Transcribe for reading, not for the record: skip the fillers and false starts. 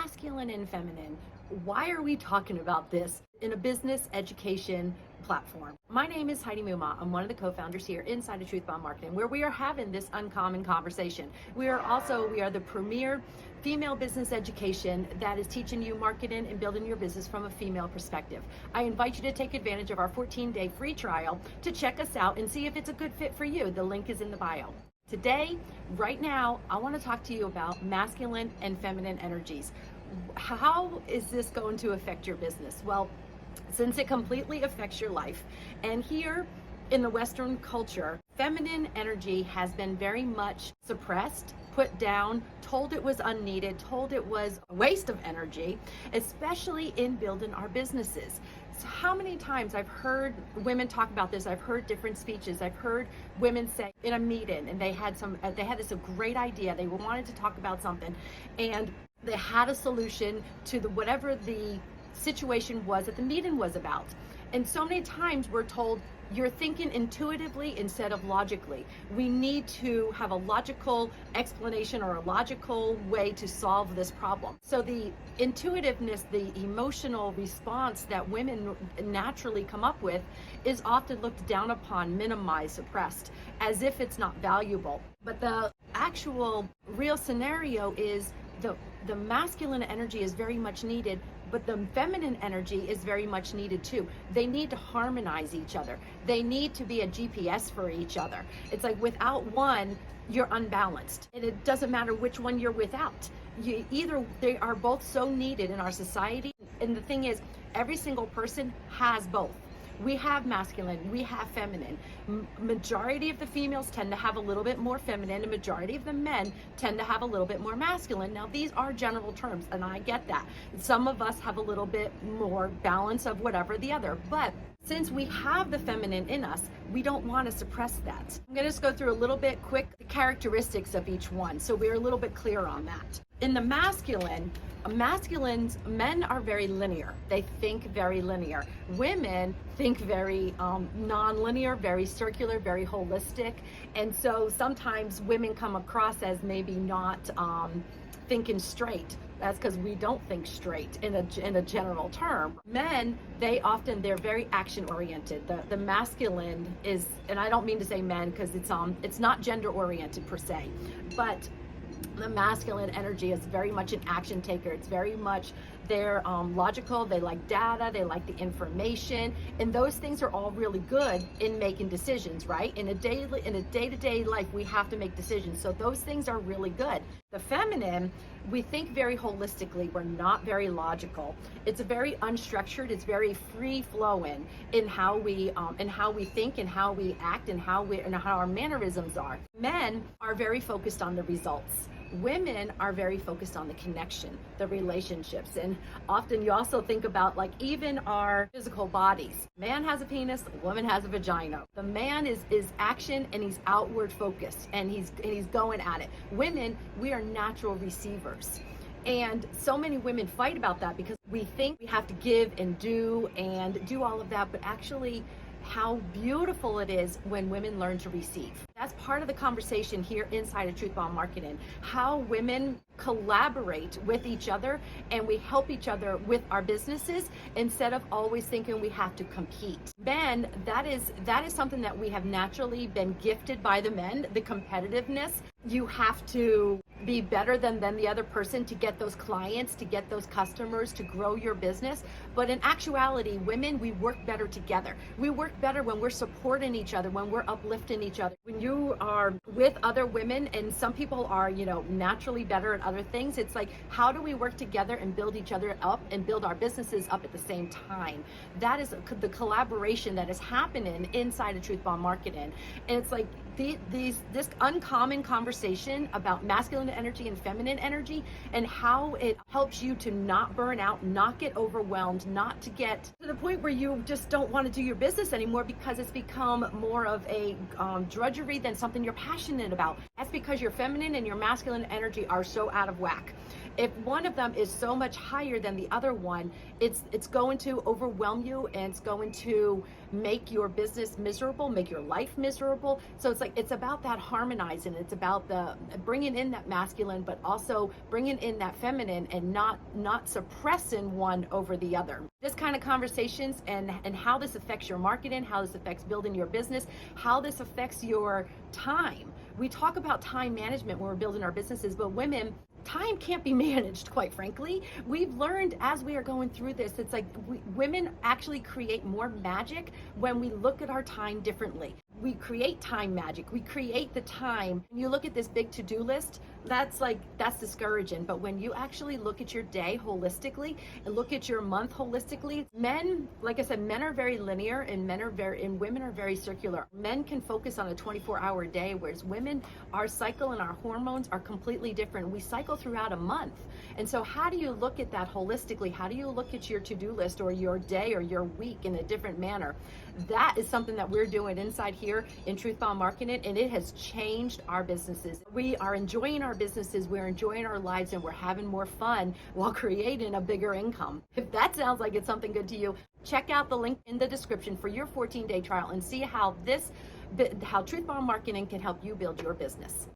masculine and feminine. Why are we talking about this in a business education platform? My name is Heidi. I'm one of the co-founders here inside of Truth Bomb Marketing, where we are having this uncommon conversation. We are the premier female business education that is teaching you marketing and building your business from a female perspective. I invite you to take advantage of our 14-day free trial to check us out and see if it's a good fit for you. The link is in the bio. Today, right now, I want to talk to you about masculine and feminine energies. How is this going to affect your business? Well, since it completely affects your life, and here in the Western culture, feminine energy has been very much suppressed, put down, told it was unneeded, told it was a waste of energy, especially in building our businesses. So how many times I've heard women talk about this, I've heard different speeches, I've heard women say in a meeting, and they had this a great idea, they wanted to talk about something, and they had a solution to whatever the situation was that the meeting was about. And so many times we're told, you're thinking intuitively instead of logically. We need to have a logical explanation or a logical way to solve this problem. So the intuitiveness, the emotional response that women naturally come up with is often looked down upon, minimized, suppressed, as if it's not valuable. But the actual real scenario is the masculine energy is very much needed, but the feminine energy is very much needed too. They need to harmonize each other. They need to be a GPS for each other. It's like without one, you're unbalanced. And it doesn't matter which one you're without. They are both so needed in our society. And the thing is, every single person has both. We have masculine, we have feminine. Majority of the females tend to have a little bit more feminine, and majority of the men tend to have a little bit more masculine. Now, these are general terms, and I get that. Some of us have a little bit more balance of whatever the other, but since we have the feminine in us, we don't want to suppress that. I'm going to just go through a little bit quick the characteristics of each one, so we're a little bit clear on that. In the masculines, men are very linear. They think very linear. Women think very non-linear, very circular, very holistic. And so sometimes women come across as maybe not thinking straight. That's because we don't think straight in a general term. Men, they're very action oriented. The masculine is, and I don't mean to say men because it's not gender oriented per se, but the masculine energy is very much an action taker. It's very much, they're logical, they like data, they like the information, and those things are all really good in making decisions, right? In a day-to-day life, we have to make decisions, so those things are really good. The feminine, we think very holistically. We're not very logical. It's very unstructured. It's very free-flowing in how we think and how we act and how our mannerisms are. Men are very focused on the results. Women are very focused on the connection, the relationships, and often you also think about like even our physical bodies. Man has a penis, a woman has a vagina. The man is action and he's outward focused and he's going at it. Women, we are natural receivers. And so many women fight about that because we think we have to give and do all of that, but actually how beautiful it is when women learn to receive. That's part of the conversation here inside of Truth Bomb Marketing, how women collaborate with each other and we help each other with our businesses instead of always thinking we have to compete. Men, that is something that we have naturally been gifted by the men, the competitiveness. You have to be better than the other person to get those clients, to get those customers, to grow your business. But in actuality, women, we work better together. We work better when we're supporting each other, when we're uplifting each other. When you are with other women, and some people are, naturally better at other things, it's like, how do we work together and build each other up and build our businesses up at the same time? That is the collaboration that is happening inside of Truth Bomb Marketing. And it's like this uncommon conversation about masculine energy and feminine energy and how it helps you to not burn out, not get overwhelmed, not to get to the point where you just don't want to do your business anymore because it's become more of a drudgery than something you're passionate about. That's because your feminine and your masculine energy are so out of whack. If one of them is so much higher than the other one, it's going to overwhelm you, and it's going to make your business miserable, make your life miserable. So it's about that harmonizing. It's about the bringing in that masculine, but also bringing in that feminine, and not suppressing one over the other. This kind of conversations and how this affects your marketing, how this affects building your business, how this affects your time. We talk about time management when we're building our businesses, but women, time can't be managed, quite frankly. We've learned as we are going through this, it's like women actually create more magic when we look at our time differently. We create time magic. We create the time. When you look at this big to-do list, that's discouraging. But when you actually look at your day holistically and look at your month holistically, men, like I said, men are very linear, and women are very circular. Men can focus on a 24-hour day, whereas women, our cycle and our hormones are completely different. We cycle throughout a month. And so how do you look at that holistically? How do you look at your to-do list or your day or your week in a different manner? That is something that we're doing inside here in Truth Bomb Marketing, and it has changed our businesses. We are enjoying our businesses, we're enjoying our lives, and we're having more fun while creating a bigger income. If that sounds like it's something good to you, check out the link in the description for your 14-day trial and see how Truth Bomb Marketing can help you build your business.